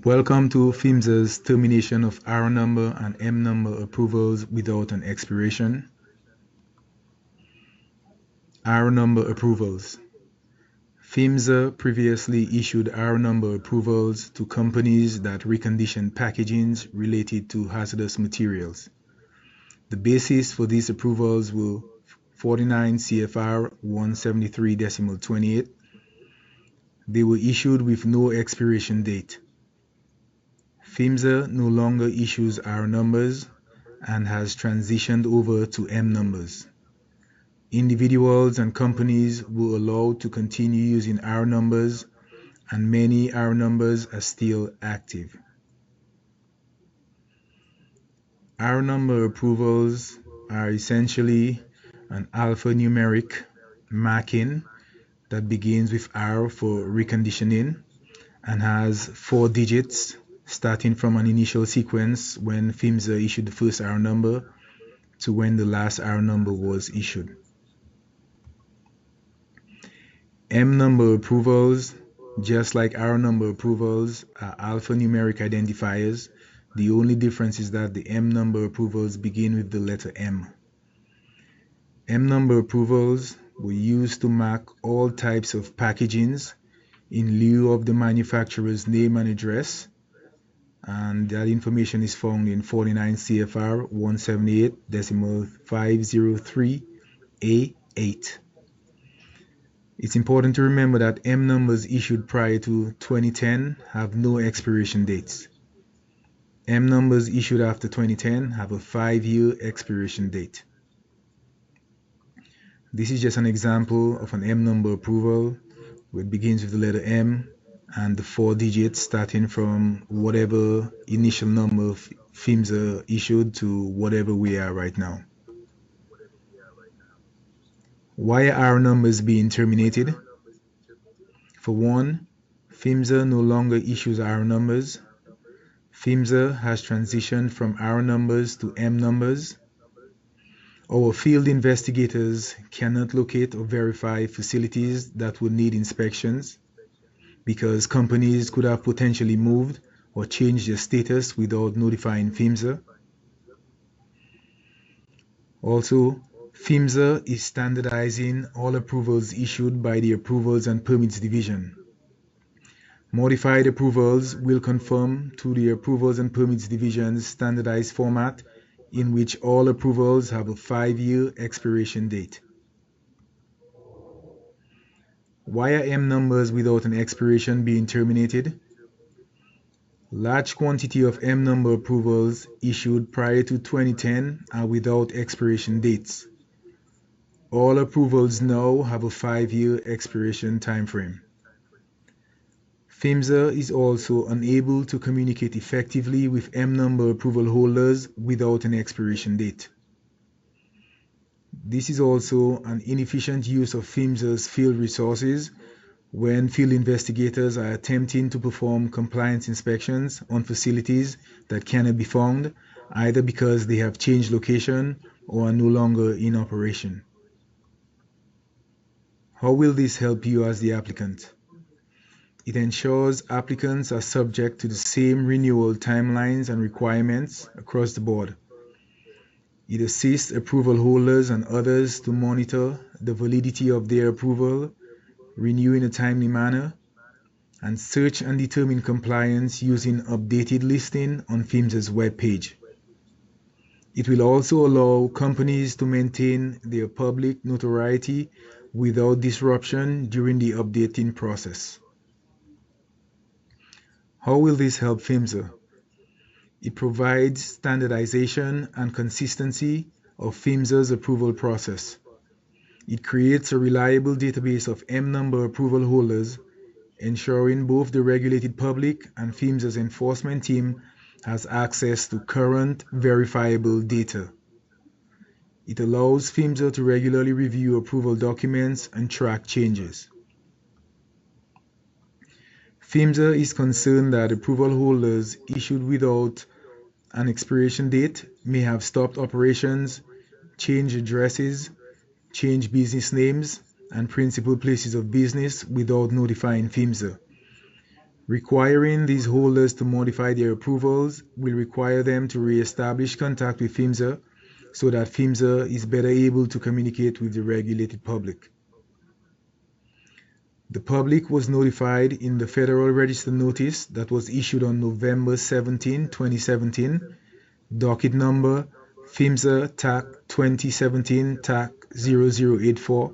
Welcome to PHMSA's termination of R number and M number approvals without an expiration. R number approvals. PHMSA previously issued R number approvals to companies that reconditioned packagings related to hazardous materials. The basis for these approvals were 49 CFR 173.28. They were issued with no expiration date. PHMSA no longer issues R numbers and has transitioned over to M numbers. Individuals and companies were allowed to continue using R numbers, and many R numbers are still active. R number approvals are essentially an alphanumeric marking that begins with R for reconditioning and has 4 digits starting from an initial sequence when PHMSA issued the first R number to when the last R number was issued. M number approvals, just like R number approvals, are alphanumeric identifiers. The only difference is that the M number approvals begin with the letter M. M number approvals were used to mark all types of packagings in lieu of the manufacturer's name and address, and that information is found in 49 CFR 178.503A8. It's important to remember that M numbers issued prior to 2010 have no expiration dates. M numbers issued after 2010 have a 5-year expiration date. This is just an example of an M number approval, where it begins with the letter M and the 4 digits starting from whatever initial number PHMSA issued to whatever we are right now. Why are R numbers being terminated? For one, PHMSA no longer issues R numbers. PHMSA has transitioned from R numbers to M numbers. Our field investigators cannot locate or verify facilities that would need inspections because companies could have potentially moved or changed their status without notifying PHMSA. Also, PHMSA is standardizing all approvals issued by the Approvals and Permits Division. Modified approvals will conform to the Approvals and Permits Division's standardized format in which all approvals have a 5-year expiration date. Why are M numbers without an expiration being terminated? Large quantity of M number approvals issued prior to 2010 are without expiration dates. All approvals now have a 5-year expiration timeframe. PHMSA is also unable to communicate effectively with M number approval holders without an expiration date. This is also an inefficient use of PHMSA's field resources when field investigators are attempting to perform compliance inspections on facilities that cannot be found, either because they have changed location or are no longer in operation. How will this help you as the applicant? It ensures applicants are subject to the same renewal timelines and requirements across the board. It assists approval holders and others to monitor the validity of their approval, renew in a timely manner, and search and determine compliance using updated listing on PHMSA's webpage. It will also allow companies to maintain their public notoriety without disruption during the updating process. How will this help PHMSA? It provides standardization and consistency of PHMSA's approval process. It creates a reliable database of M number approval holders, ensuring both the regulated public and PHMSA's enforcement team has access to current, verifiable data. It allows PHMSA to regularly review approval documents and track changes. PHMSA is concerned that approval holders issued without an expiration date may have stopped operations, changed addresses, changed business names, and principal places of business without notifying PHMSA. Requiring these holders to modify their approvals will require them to re-establish contact with PHMSA so that PHMSA is better able to communicate with the regulated public. The public was notified in the Federal Register notice that was issued on November 17, 2017, docket number PHMSA TAC 2017 TAC 0084,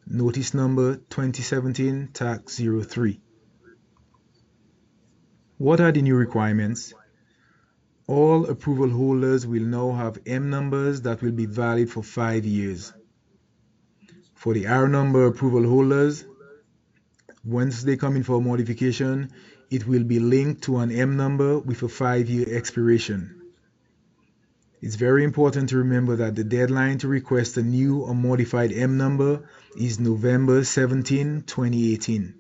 notice number 2017 TAC 03. What are the new requirements? All approval holders will now have M numbers that will be valid for 5 years. For the R number approval holders, once they come in for modification, it will be linked to an M number with a 5-year expiration. It's very important to remember that the deadline to request a new or modified M number is November 17, 2018.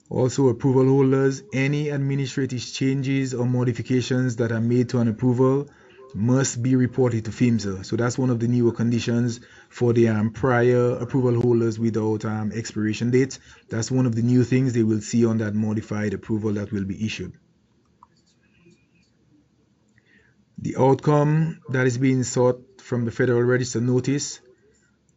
Also, approval holders, any administrative changes or modifications that are made to an approval must be reported to PHMSA. So that's one of the newer conditions for the prior approval holders without expiration dates. That's one of the new things they will see on that modified approval that will be issued. The outcome that is being sought from the Federal Register notice: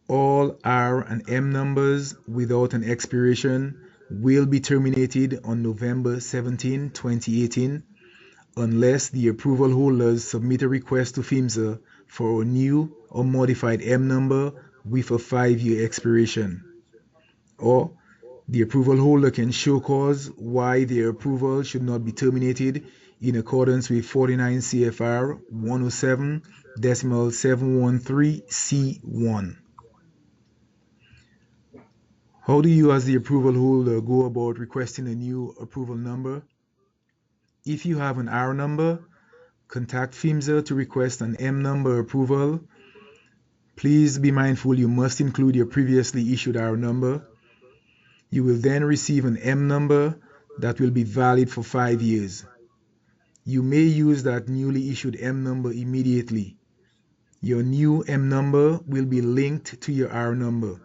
all R and M numbers without an expiration will be terminated on November 17, 2018, unless the approval holders submit a request to PHMSA for a new or modified M number with a 5-year expiration, or the approval holder can show cause why their approval should not be terminated in accordance with 49 CFR 107.713C1. How do you as the approval holder go about requesting a new approval number? If you have an R number, contact PHMSA to request an M number approval. Please be mindful you must include your previously issued R number. You will then receive an M number that will be valid for 5 years. You may use that newly issued M number immediately. Your new M number will be linked to your R number.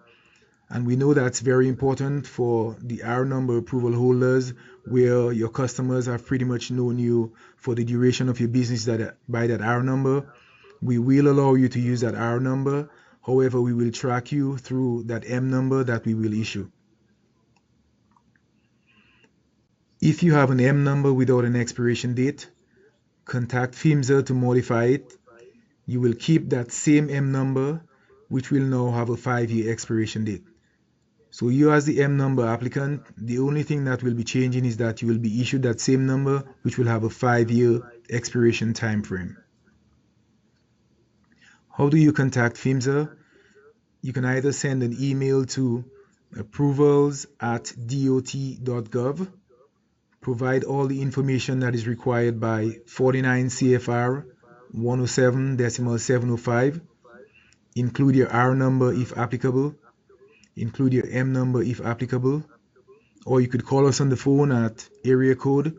And we know that's very important for the R number approval holders, where your customers have pretty much known you for the duration of your business by that R number. We will allow you to use that R number. However, we will track you through that M number that we will issue. If you have an M number without an expiration date, contact PHMSA to modify it. You will keep that same M number, which will now have a 5-year expiration date. So you as the M number applicant, the only thing that will be changing is that you will be issued that same number, which will have a 5-year expiration time frame. How do you contact PHMSA? You can either send an email to approvals@dot.gov, provide all the information that is required by 49 CFR 107.705, include your R number if applicable, include your M number if applicable, or you could call us on the phone at area code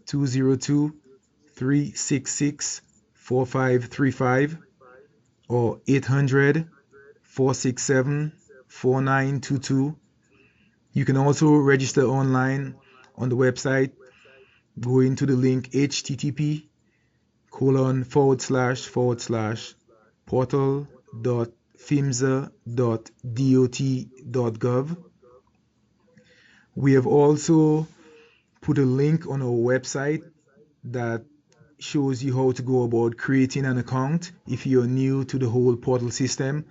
202-366-4535 or 800-467-4922. You can also register online on the website. Go into the link http://portal.phmsa.dot.gov. We have also put a link on our website that shows you how to go about creating an account if you're new to the whole portal system.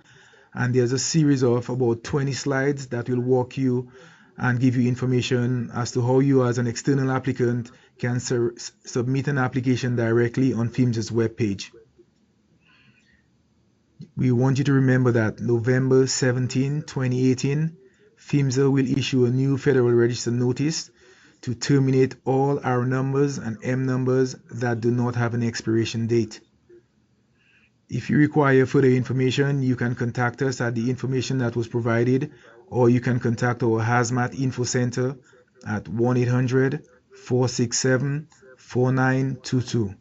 And there's a series of about 20 slides that will walk you and give you information as to how you as an external applicant can submit an application directly on PHMSA's webpage. We want you to remember that November 17, 2018, PHMSA will issue a new Federal Register notice to terminate all R numbers and M numbers that do not have an expiration date. If you require further information, you can contact us at the information that was provided, or you can contact our Hazmat InfoCenter at 1-800-467-4922.